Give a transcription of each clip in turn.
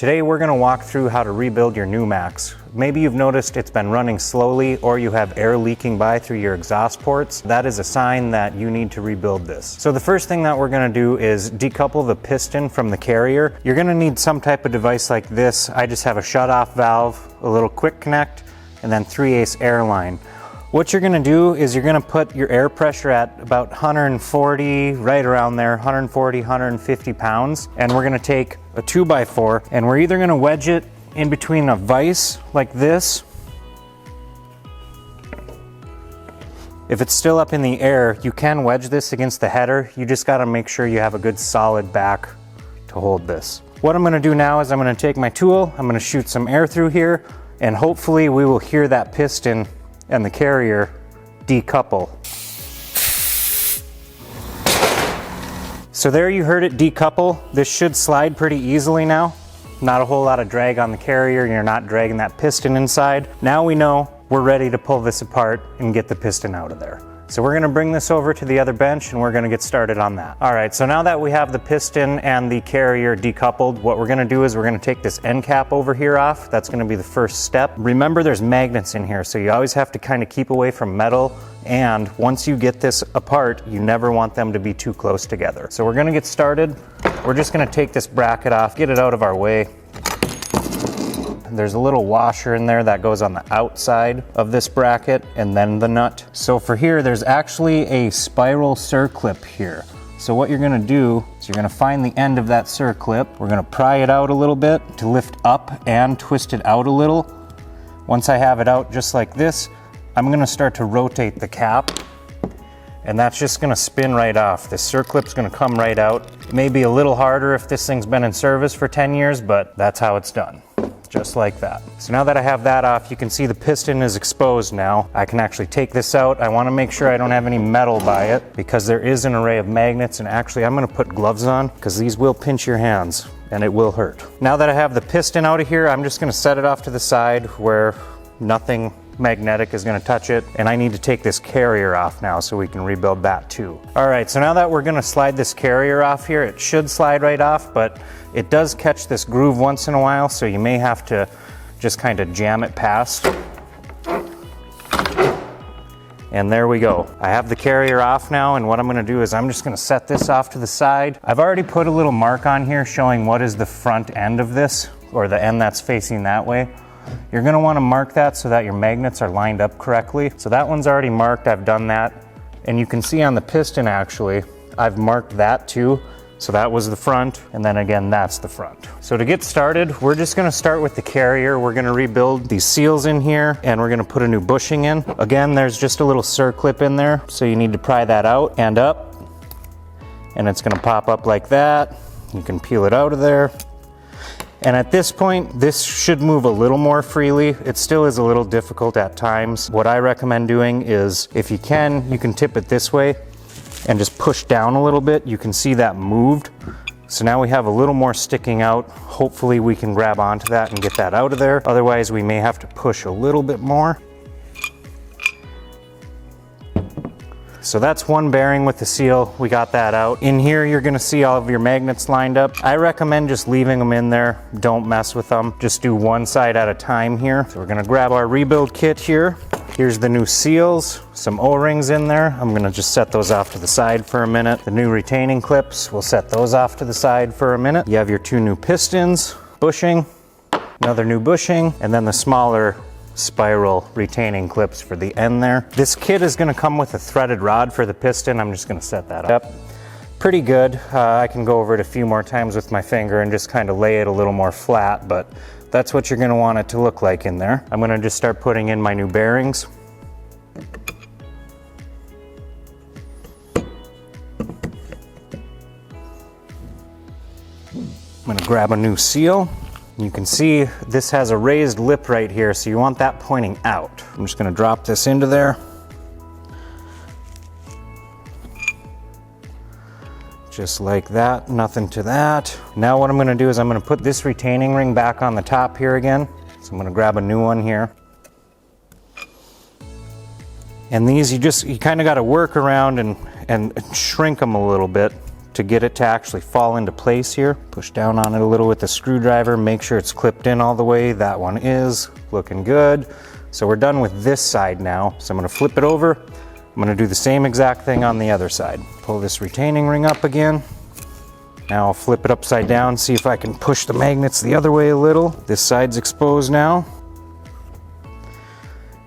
Today we're going to walk through how to rebuild your Numax. Maybe you've noticed it's been running slowly or you have air leaking by through your exhaust ports. That is a sign that you need to rebuild this. So the first thing that we're going to do is decouple the piston from the carrier. You're going to need some type of device like this. I just have a shut-off valve, a little quick connect, and then 3/8 air line. What you're going to do is you're going to put your air pressure at about 140, right around there, 140, 150 pounds. And we're going to take a 2x4 and we're either going to wedge it in between a vise like this. If it's still up in the air, you can wedge this against the header. You just got to make sure you have a good solid back to hold this. What I'm going to do now is I'm going to take my tool, I'm going to shoot some air through here, and hopefully we will hear that piston and the carrier decouple. So there you heard it decouple. This should slide pretty easily now. Not a whole lot of drag on the carrier, you're not dragging that piston inside. Now we know we're ready to pull this apart and get the piston out of there. So we're gonna bring this over to the other bench and we're gonna get started on that. All right, so now that we have the piston and the carrier decoupled, what we're gonna do is we're gonna take this end cap over here off. That's gonna be the first step. Remember, there's magnets in here, so you always have to kind of keep away from metal. And once you get this apart, you never want them to be too close together. So we're gonna get started. We're just gonna take this bracket off, get it out of our way. There's a little washer in there that goes on the outside of this bracket and then the nut. So for here, there's actually a spiral circlip here. So what you're gonna do is you're gonna find the end of that circlip. We're gonna pry it out a little bit to lift up and twist it out a little. Once I have it out just like this, I'm gonna start to rotate the cap, and that's just gonna spin right off. This circlip's gonna come right out. It may be a little harder if this thing's been in service for 10 years, but that's how it's done. Just like that. So now that I have that off, you can see the piston is exposed now. I can actually take this out. I want to make sure I don't have any metal by it because there is an array of magnets, and actually I'm going to put gloves on because these will pinch your hands and it will hurt. Now that I have the piston out of here, I'm just going to set it off to the side where nothing magnetic is going to touch it, and I need to take this carrier off now so we can rebuild that too. All right, so now that we're going to slide this carrier off here, it should slide right off, but it does catch this groove once in a while, so you may have to just kind of jam it past. And there we go. I have the carrier off now, and what I'm going to do is I'm just going to set this off to the side. I've already put a little mark on here showing what is the front end of this, or the end that's facing that way. You're going to want to mark that so that your magnets are lined up correctly. So that one's already marked, I've done that. And you can see on the piston actually, I've marked that too. So that was the front, and then again, that's the front. So to get started, we're just going to start with the carrier. We're going to rebuild these seals in here, and we're going to put a new bushing in. Again, there's just a little circlip in there, so you need to pry that out and up. And it's going to pop up like that. You can peel it out of there. And at this point, this should move a little more freely. It still is a little difficult at times. What I recommend doing is, if you can tip it this way and just push down a little bit. You can see that moved. So now we have a little more sticking out. Hopefully we can grab onto that and get that out of there. Otherwise, we may have to push a little bit more. So that's one bearing with the seal. We got that out. In here, you're gonna see all of your magnets lined up. I recommend just leaving them in there. Don't mess with them. Just do one side at a time here. So we're gonna grab our rebuild kit here. Here's the new seals, some O-rings in there. I'm gonna just set those off to the side for a minute. The new retaining clips, we'll set those off to the side for a minute. You have your two new pistons, bushing, another new bushing, and then the smaller spiral retaining clips for the end there. This kit is going to come with a threaded rod for the piston. I'm just going to set that up. Pretty good. I can go over it a few more times with my finger and just kind of lay it a little more flat, but that's what you're going to want it to look like in there. I'm going to just start putting in my new bearings. I'm going to grab a new seal. You can see this has a raised lip right here, so you want that pointing out. I'm just going to drop this into there. Just like that, nothing to that. Now what I'm going to do is I'm going to put this retaining ring back on the top here again. So I'm going to grab a new one here. And these you kind of got to work around and shrink them a little bit to get it to actually fall into place here. Push down on it a little with the screwdriver, make sure it's clipped in all the way. That one is looking good. So we're done with this side now. So I'm gonna flip it over. I'm gonna do the same exact thing on the other side. Pull this retaining ring up again. Now I'll flip it upside down, see if I can push the magnets the other way a little. This side's exposed now.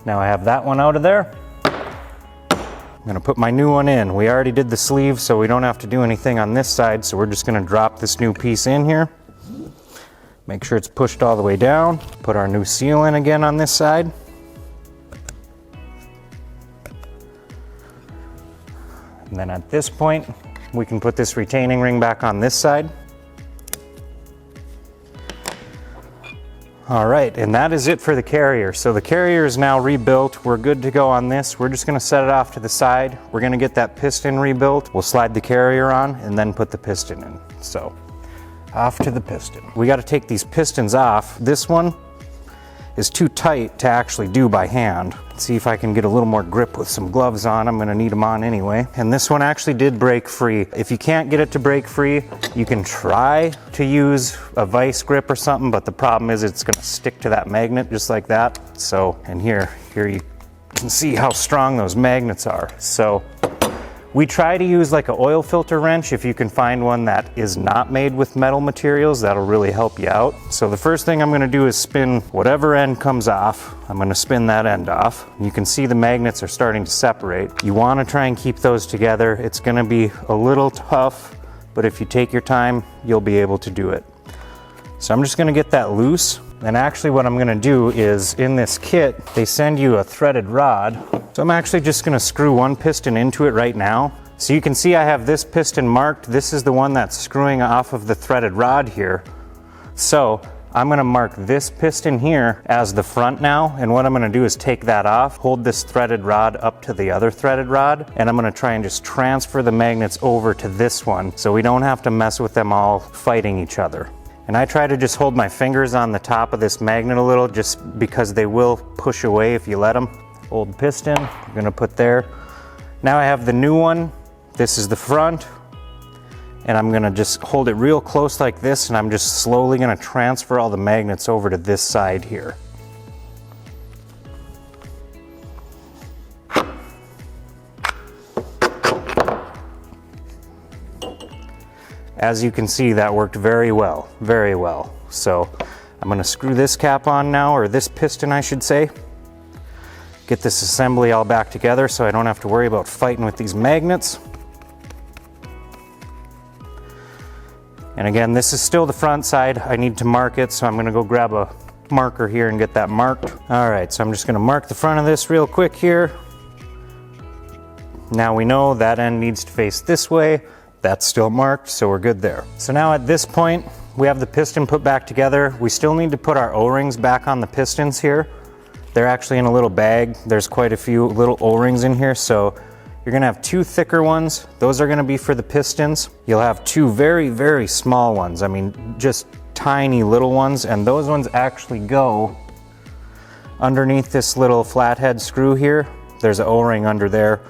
Now I have that one out of there. I'm gonna put my new one in. We already did the sleeve, so we don't have to do anything on this side, so we're just gonna drop this new piece in here. Make sure it's pushed all the way down. Put our new seal in again on this side. And then at this point, we can put this retaining ring back on this side. All right, and that is it for the carrier. So the carrier is now rebuilt. We're good to go on this. We're just gonna set it off to the side. We're gonna get that piston rebuilt. We'll slide the carrier on and then put the piston in. So off to the piston. We gotta take these pistons off. This one is too tight to actually do by hand. Let's see if I can get a little more grip with some gloves on. I'm gonna need them on anyway. And this one actually did break free. If you can't get it to break free, you can try to use a vice grip or something, but the problem is it's gonna stick to that magnet just like that. So, and here you can see how strong those magnets are. So we try to use like an oil filter wrench. If you can find one that is not made with metal materials, that'll really help you out. So the first thing I'm gonna do is spin whatever end comes off. I'm gonna spin that end off. You can see the magnets are starting to separate. You wanna try and keep those together. It's gonna be a little tough, but if you take your time, you'll be able to do it. So I'm just gonna get that loose. And actually what I'm gonna do is, in this kit, they send you a threaded rod. So I'm actually just gonna screw one piston into it right now. So you can see I have this piston marked. This is the one that's screwing off of the threaded rod here. So I'm gonna mark this piston here as the front now. And what I'm gonna do is take that off, hold this threaded rod up to the other threaded rod, and I'm gonna try and just transfer the magnets over to this one so we don't have to mess with them all fighting each other. And I try to just hold my fingers on the top of this magnet a little, just because they will push away if you let them. Old piston, I'm gonna put there. Now I have the new one. This is the front. And I'm gonna just hold it real close like this, and I'm just slowly gonna transfer all the magnets over to this side here. As you can see, that worked very well, very well. So I'm gonna screw this cap on now, or this piston I should say. Get this assembly all back together so I don't have to worry about fighting with these magnets. And again, this is still the front side. I need to mark it, so I'm gonna go grab a marker here and get that marked. All right, so I'm just gonna mark the front of this real quick here. Now we know that end needs to face this way. That's still marked, so we're good there. So now at this point, we have the piston put back together. We still need to put our O-rings back on the pistons here. They're actually in a little bag. There's quite a few little O-rings in here, so you're gonna have two thicker ones. Those are gonna be for the pistons. You'll have two very, very small ones. I mean, just tiny little ones, and those ones actually go underneath this little flathead screw here. There's an O-ring under there.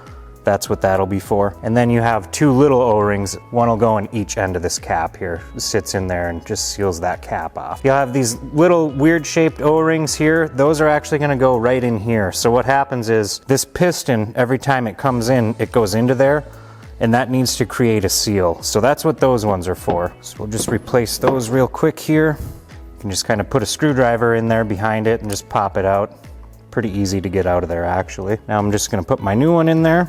That's what that'll be for. And then you have two little O-rings. One will go in each end of this cap here. It sits in there and just seals that cap off. You'll have these little weird shaped O-rings here. Those are actually gonna go right in here. So what happens is this piston, every time it comes in, it goes into there, and that needs to create a seal. So that's what those ones are for. So we'll just replace those real quick here. You can just kind of put a screwdriver in there behind it and just pop it out. Pretty easy to get out of there actually. Now I'm just gonna put my new one in there.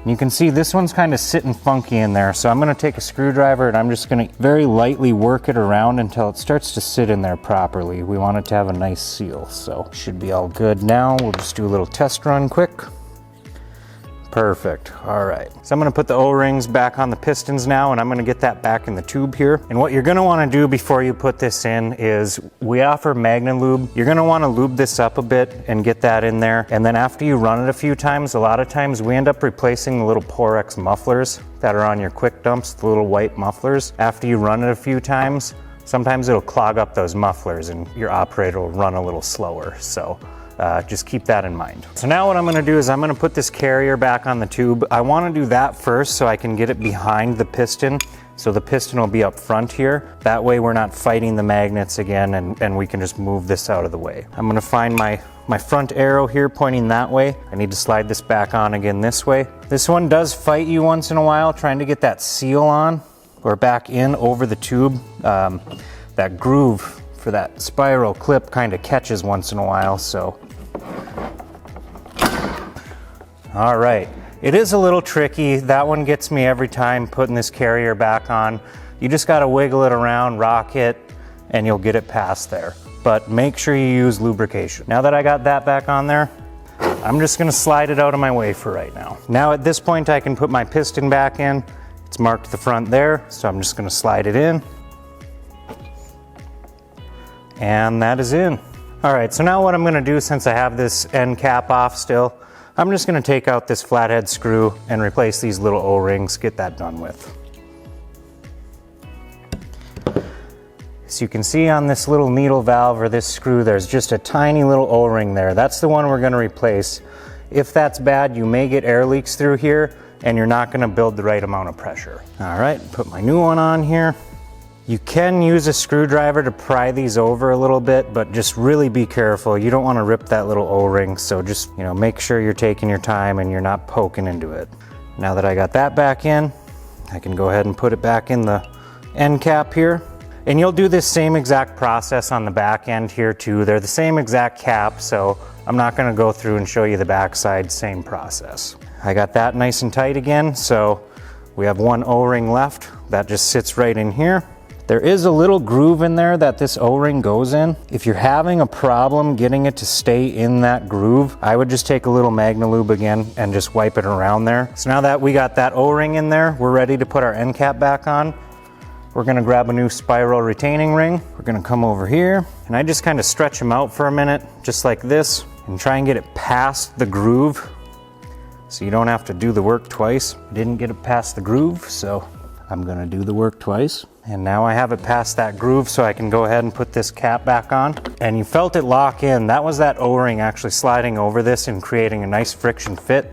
You can see this one's kind of sitting funky in there, so I'm gonna take a screwdriver and I'm just gonna very lightly work it around until it starts to sit in there properly. We want it to have a nice seal, so should be all good now. We'll just do a little test run quick. Perfect, all right. So I'm gonna put the O-rings back on the pistons now, and I'm gonna get that back in the tube here. And what you're gonna wanna do before you put this in is, we offer Magna Lube. You're gonna wanna lube this up a bit and get that in there. And then after you run it a few times, a lot of times we end up replacing the little Porex mufflers that are on your quick dumps, the little white mufflers. After you run it a few times, sometimes it'll clog up those mufflers and your operator will run a little slower. So just keep that in mind. So now what I'm gonna do is I'm gonna put this carrier back on the tube. I wanna do that first so I can get it behind the piston. So the piston will be up front here. That way we're not fighting the magnets again, and we can just move this out of the way. I'm gonna find my front arrow here pointing that way. I need to slide this back on again this way. This one does fight you once in a while, trying to get that seal on or back in over the tube. That groove for that spiral clip kind of catches once in a while, so. All right. It is a little tricky. That one gets me every time putting this carrier back on. You just gotta wiggle it around, rock it, and you'll get it past there. But make sure you use lubrication. Now that I got that back on there, I'm just gonna slide it out of my way for right now. Now at this point I can put my piston back in. It's marked the front there, so I'm just gonna slide it in. And that is in. All right, so now what I'm gonna do, since I have this end cap off still, I'm just gonna take out this flathead screw and replace these little O-rings, get that done with. So you can see on this little needle valve or this screw, there's just a tiny little O-ring there. That's the one we're gonna replace. If that's bad, you may get air leaks through here and you're not gonna build the right amount of pressure. All right, put my new one on here. You can use a screwdriver to pry these over a little bit, but just really be careful. You don't want to rip that little O-ring, so just, you know, make sure you're taking your time and you're not poking into it. Now that I got that back in, I can go ahead and put it back in the end cap here. And you'll do this same exact process on the back end here too. They're the same exact cap, so I'm not going to go through and show you the back side, same process. I got that nice and tight again, so we have one O-ring left. That just sits right in here. There is a little groove in there that this O-ring goes in. If you're having a problem getting it to stay in that groove, I would just take a little Magnalube again and just wipe it around there. So now that we got that O-ring in there, we're ready to put our end cap back on. We're gonna grab a new spiral retaining ring. We're gonna come over here, and I just kind of stretch them out for a minute, just like this, and try and get it past the groove so you don't have to do the work twice. I didn't get it past the groove, so I'm gonna do the work twice. And now I have it past that groove, so I can go ahead and put this cap back on. And you felt it lock in. That was that O-ring actually sliding over this and creating a nice friction fit.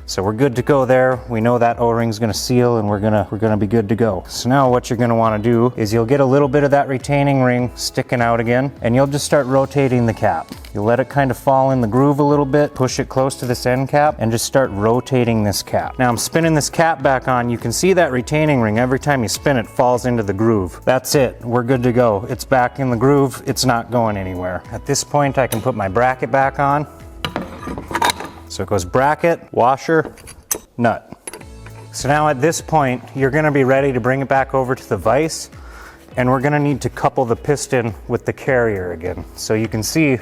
So we're good to go there. We know that O-ring's gonna seal, and we're gonna be good to go. So now what you're gonna wanna do is you'll get a little bit of that retaining ring sticking out again, and you'll just start rotating the cap. You'll let it kind of fall in the groove a little bit, push it close to this end cap, and just start rotating this cap. Now I'm spinning this cap back on. You can see that retaining ring, every time you spin it, falls into the groove. That's it, we're good to go. It's back in the groove, it's not going anywhere. At this point, I can put my bracket back on. So it goes bracket, washer, nut. So now at this point, you're gonna be ready to bring it back over to the vise, and we're gonna need to couple the piston with the carrier again. So you can see,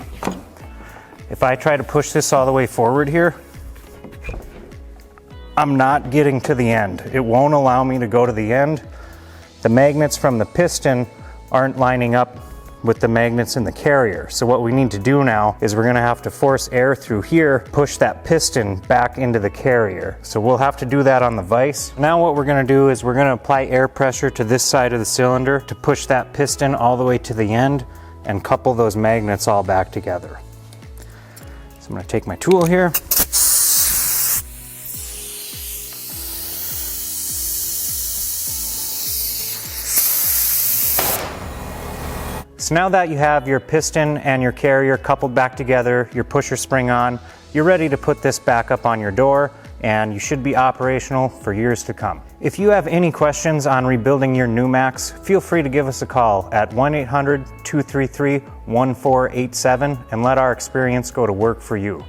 if I try to push this all the way forward here, I'm not getting to the end. It won't allow me to go to the end. The magnets from the piston aren't lining up with the magnets in the carrier. So what we need to do now is we're gonna have to force air through here, push that piston back into the carrier. So we'll have to do that on the vise. Now what we're gonna do is we're gonna apply air pressure to this side of the cylinder to push that piston all the way to the end and couple those magnets all back together. So I'm gonna take my tool here. So now that you have your piston and your carrier coupled back together, your pusher spring on, you're ready to put this back up on your door, and you should be operational for years to come. If you have any questions on rebuilding your Numax, feel free to give us a call at 1-800-233-1487 and let our experience go to work for you.